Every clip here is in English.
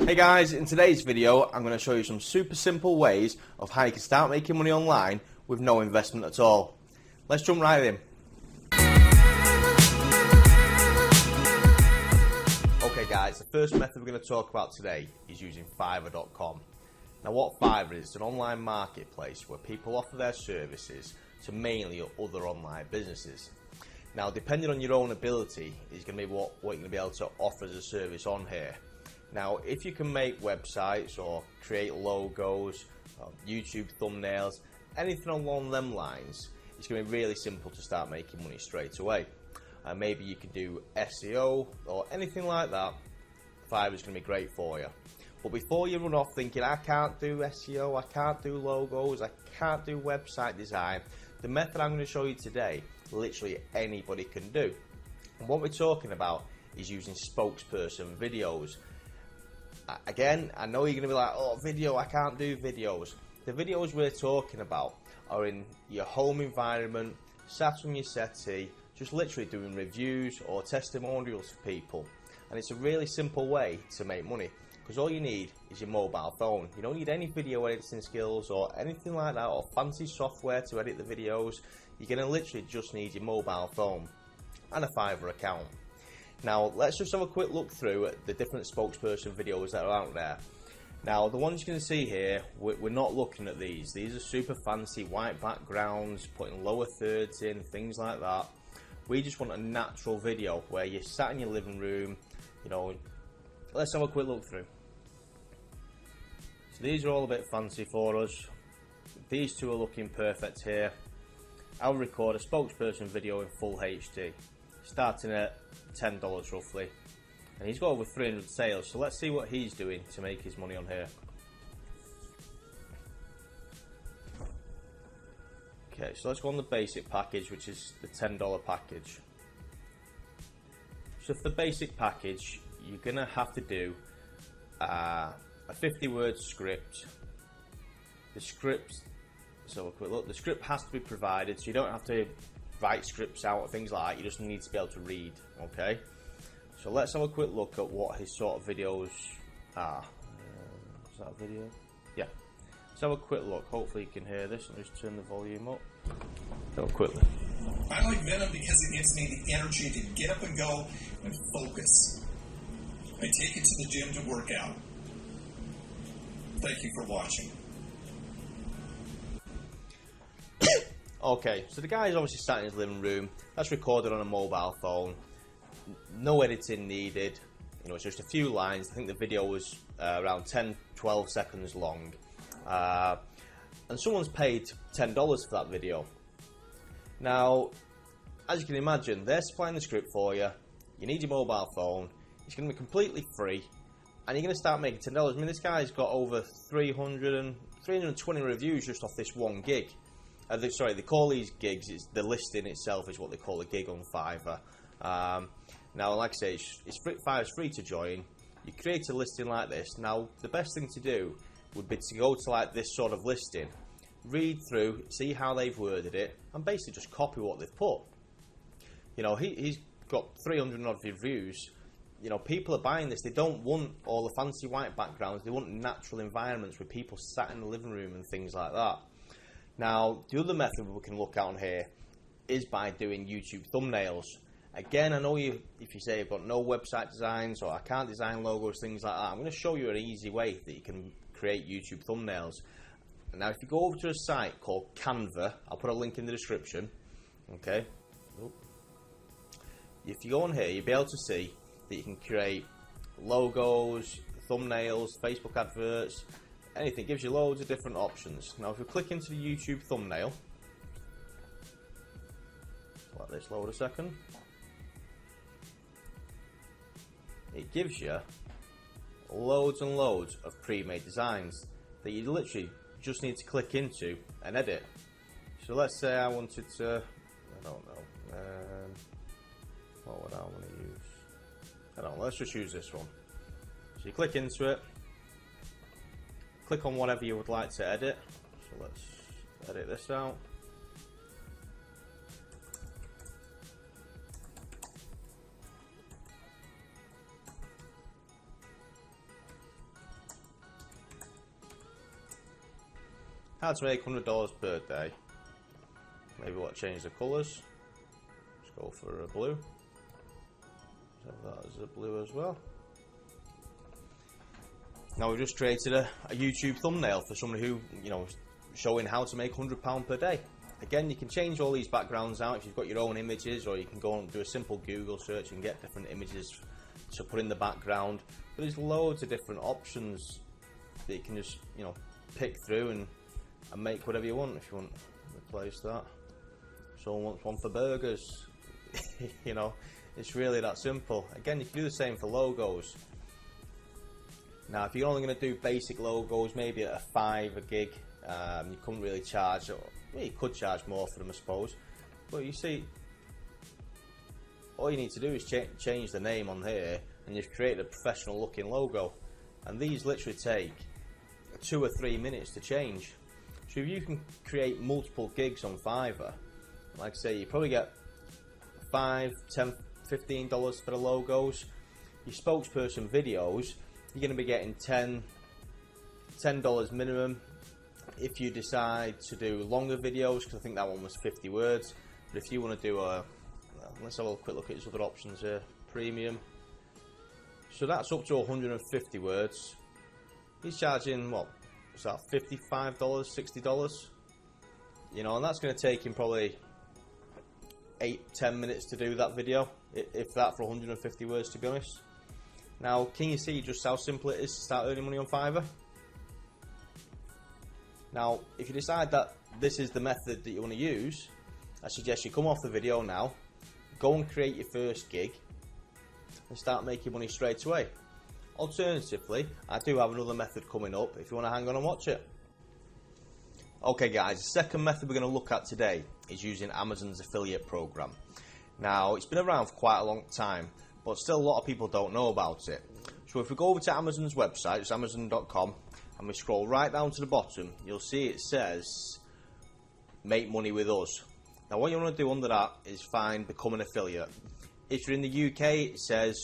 Hey guys, in today's video I'm going to show you some super simple ways of how you can start making money online with no investment at all. Let's jump right in. Okay guys, the first method we're going to talk about today is using Fiverr.com. Now what Fiverr is, it's an online marketplace where people offer their services to mainly other online businesses. Now depending on your own ability is going to be what you're going to be able to offer as a service on here. Now if you can make websites or create logos, YouTube thumbnails, anything along them lines, it's going to be really simple to start making money straight away. Maybe you can do SEO or anything like that. Fiverr is going to be great for you. But before you run off thinking I can't do SEO, I can't do logos, I can't do website design, the method I'm going to show you today, literally anybody can do. And what we're talking about is using spokesperson videos. Again, I know you're going to be like, oh, video, I can't do videos. The videos we're talking about are in your home environment, sat on your settee, just literally doing reviews or testimonials for people. And it's a really simple way to make money because all you need is your mobile phone. You don't need any video editing skills or anything like that or fancy software to edit the videos. You're going to literally just need your mobile phone and a Fiverr account. Now let's just have a quick look through at the different spokesperson videos that are out there. Now the ones you can see here, we're not looking at these. These are super fancy white backgrounds, putting lower thirds in, things like that. We just want a natural video where you're sat in your living room, you know. Let's have a quick look through. So these are all a bit fancy for us. These two are looking perfect here. I'll record a spokesperson video in full HD, starting at $10 roughly. And he's got over 300 sales, so let's see what he's doing to make his money on here. Okay, so let's go on the basic package, which is the $10 package. So for the basic package, you're gonna have to do a 50-word script. The script, so a quick look, the script has to be provided, so you don't have to write scripts out or things like that. You just need to be able to read. Okay, so let's have a quick look at what his sort of videos are. Is that a video? Yeah. Let's have a quick look. Hopefully you can hear this. I'll just turn the volume up. Go quickly. I like Venom because it gives me the energy to get up and go and focus. I take it to the gym to work out. Thank you for watching. Okay, so the guy is obviously sat in his living room. That's recorded on a mobile phone. No editing needed. You know, it's just a few lines. I think the video was around 10-12 seconds long. And someone's paid $10 for that video. Now, as you can imagine, they're supplying the script for you. You need your mobile phone. It's going to be completely free. And you're going to start making $10. I mean, this guy's got over 320 reviews just off this one gig. Sorry, they call these gigs, the listing itself is what they call a gig on Fiverr. Now, like I say, Fiverr's free to join. You create a listing like this. Now, the best thing to do would be to go to like this sort of listing, read through, see how they've worded it, and basically just copy what they've put. You know, he's got 300 odd reviews. You know, people are buying this. They don't want all the fancy white backgrounds. They want natural environments with people sat in the living room and things like that. Now, the other method we can look at on here is by doing YouTube thumbnails. Again, I know if you say you've got no website designs or I can't design logos, things like that, I'm going to show you an easy way that you can create YouTube thumbnails. Now, if you go over to a site called Canva, I'll put a link in the description. Okay. If you go on here, you'll be able to see that you can create logos, thumbnails, Facebook adverts, anything. It gives you loads of different options. Now if you click into the YouTube thumbnail, let this load a second, it gives you loads and loads of pre-made designs that you literally just need to click into and edit. So let's say I wanted to, I don't know, what would I want to use? I don't know, let's just use this one. So you click into it, click on whatever you would like to edit. So let's edit this out. How to make $100 per day. Maybe we'll change the colours. Let's go for a blue. So that is a blue as well. Now we've just created a YouTube thumbnail for somebody who, you know, showing how to make £100 per day. Again, you can change all these backgrounds out if you've got your own images, or you can go and do a simple Google search and get different images to put in the background. But there's loads of different options that you can just, you know, pick through and make whatever you want. If you want to replace that, someone wants one for burgers. You know, it's really that simple. Again, you can do the same for logos. Now, if you're only going to do basic logos, maybe at a $5 a gig, you couldn't really charge, or well, you could charge more for them, I suppose. But you see, all you need to do is change the name on here, and you've created a professional looking logo. And these literally take 2 or 3 minutes to change. So if you can create multiple gigs on Fiverr, like I say, you probably get $5, $10, $15 for the logos. Your spokesperson videos, you're going to be getting $10 minimum. If you decide to do longer videos, because I think that one was 50 words, but if you want to do let's have a quick look at his other options here. Premium. So that's up to 150 words. He's charging, what, is that $55, $60? You know, and that's going to take him probably 8-10 minutes to do that video, if that, for 150 words, to be honest. Now, can you see just how simple it is to start earning money on Fiverr? Now, if you decide that this is the method that you want to use, I suggest you come off the video now, go and create your first gig, and start making money straight away. Alternatively, I do have another method coming up if you want to hang on and watch it. Okay guys, the second method we're going to look at today is using Amazon's affiliate program. Now, it's been around for quite a long time, but still a lot of people don't know about it. So if we go over to Amazon's website, it's amazon.com, and we scroll right down to the bottom, you'll see it says make money with us. Now what you want to do under that is find become an affiliate. If you're in the UK, it says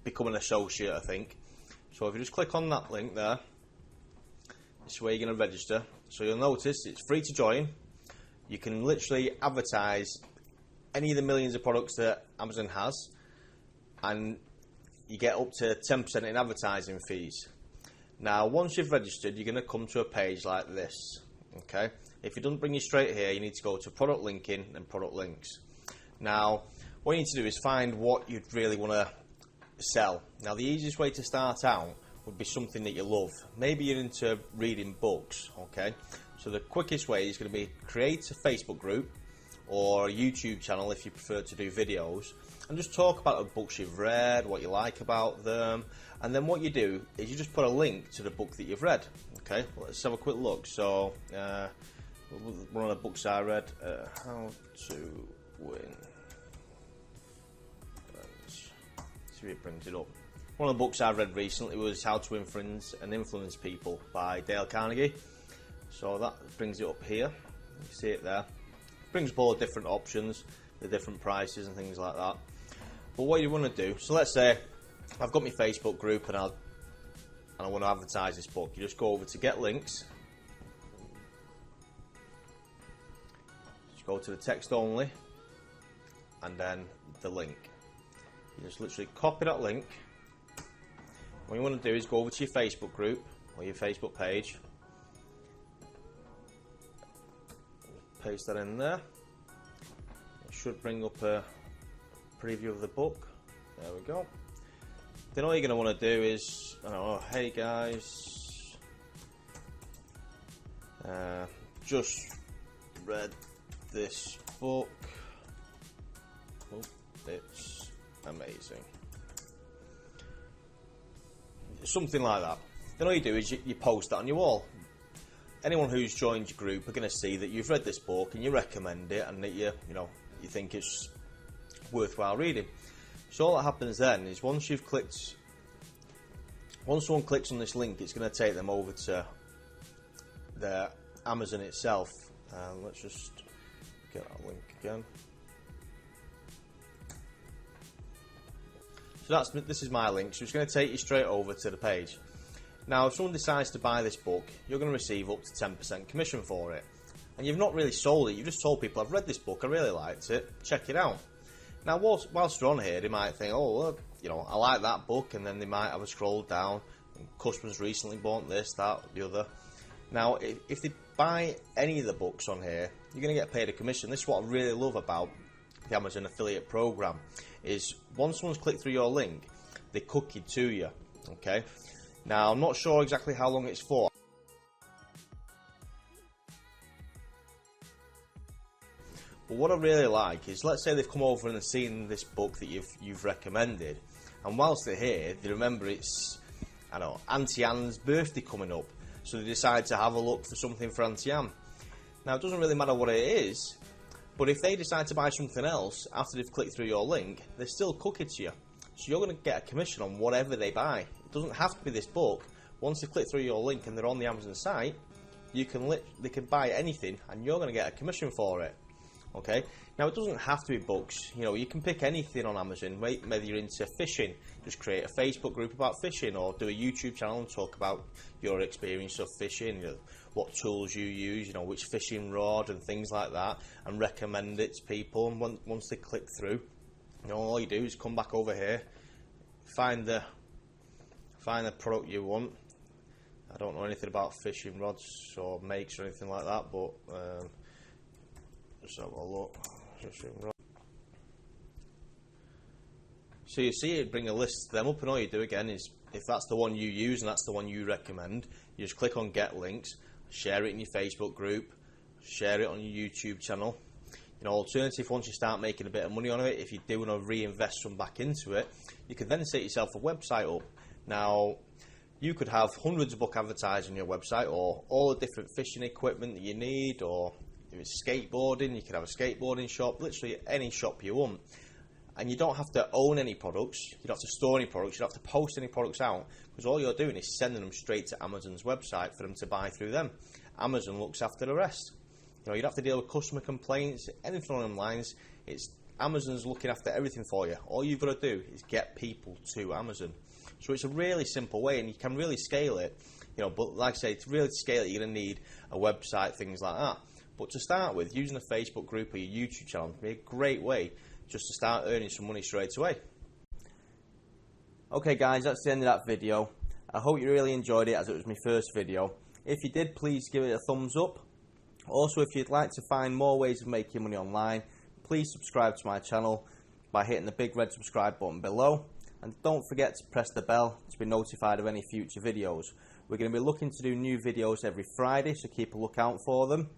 become an associate, I think. So if you just click on that link there, this is where you're going to register. So you'll notice it's free to join. You can literally advertise any of the millions of products that Amazon has, and you get up to 10% in advertising fees. Now, once you've registered, you're going to come to a page like this. Okay. If it doesn't bring you straight here, you need to go to product linking and product links. Now, what you need to do is find what you'd really want to sell. Now, the easiest way to start out would be something that you love. Maybe you're into reading books, okay? So the quickest way is going to be create a Facebook group or a YouTube channel if you prefer to do videos, and just talk about the books you've read, what you like about them, and then what you do is you just put a link to the book that you've read. Okay, let's have a quick look. So one of the books I read, How to Win. Let's see if it brings it up. One of the books I read recently was How to Influence and Influence People by Dale Carnegie. So that brings it up here. You can see it there. It brings up all the different options, the different prices and things like that. But what you want to do, so let's say I've got my Facebook group and I want to advertise this book. You just go over to Get Links. Just go to the text only, and then the link. You just literally copy that link. What you want to do is go over to your Facebook group or your Facebook page. Paste that in there. It should bring up a preview of the book. There we go. Then all you're going to want to do is, I don't know, hey guys, just read this book. Oh, it's amazing. Something like that. Then all you do is you post that on your wall. Anyone who's joined your group are going to see that you've read this book and you recommend it, and that you think it's worthwhile reading. So all that happens then is once someone clicks on this link, it's going to take them over to the Amazon itself. Let's just get that link again. So this is my link, so it's going to take you straight over to the page. Now, if someone decides to buy this book, you're going to receive up to 10% commission for it. And you've not really sold it, you've just told people, I've read this book, I really liked it, check it out. Now, whilst they're on here, they might think, oh, well, you know, I like that book, and then they might have a scroll down, customers recently bought this, that, the other. Now, if they buy any of the books on here, you're going to get paid a commission. This is what I really love about the Amazon affiliate program, is once someone's clicked through your link, they cookie to you, okay? Now, I'm not sure exactly how long it's for. But what I really like is, let's say they've come over and seen this book that you've recommended, and whilst they're here, they remember it's, I don't know, Auntie Anne's birthday coming up, so they decide to have a look for something for Auntie Anne. Now, it doesn't really matter what it is, but if they decide to buy something else after they've clicked through your link, they're still cookie to you. So you're going to get a commission on whatever they buy. It doesn't have to be this book. Once they click through your link and they're on the Amazon site, they can buy anything, and you're going to get a commission for it. Okay. Now, it doesn't have to be books. You know, you can pick anything on Amazon. Maybe you're into fishing, just create a Facebook group about fishing, or do a YouTube channel and talk about your experience of fishing, you know, what tools you use, you know, which fishing rod and things like that, and recommend it to people. And once they click through, you know, all you do is come back over here, find the product you want. I don't know anything about fishing rods or makes or anything like that, but just have a look. So you see it bring a list of them up, and all you do again is, if that's the one you use and that's the one you recommend, you just click on get links, share it in your Facebook group, share it on your YouTube channel. You know, alternative, once you start making a bit of money on it, if you do want to reinvest some back into it, you can then set yourself a website up. Now, you could have hundreds of book advertised on your website, or all the different fishing equipment that you need, or if it's skateboarding, you could have a skateboarding shop, literally any shop you want. And you don't have to own any products, you don't have to store any products, you don't have to post any products out, because all you're doing is sending them straight to Amazon's website for them to buy through them. Amazon looks after the rest. You know, you don't have to deal with customer complaints, anything along them lines. It's Amazon's looking after everything for you. All you've got to do is get people to Amazon. So it's a really simple way, and you can really scale it. You know, but like I say, to really scale it, you're going to need a website, things like that. But to start with, using a Facebook group or your YouTube channel can be a great way just to start earning some money straight away. Okay guys, that's the end of that video. I hope you really enjoyed it, as it was my first video. If you did, please give it a thumbs up. Also, if you'd like to find more ways of making money online, please subscribe to my channel by hitting the big red subscribe button below. And don't forget to press the bell to be notified of any future videos. We're going to be looking to do new videos every Friday, so keep a lookout for them.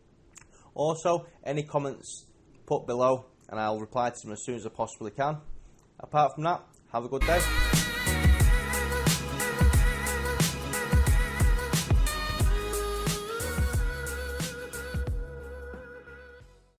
Also, any comments put below, and I'll reply to them as soon as I possibly can. Apart from that, have a good day.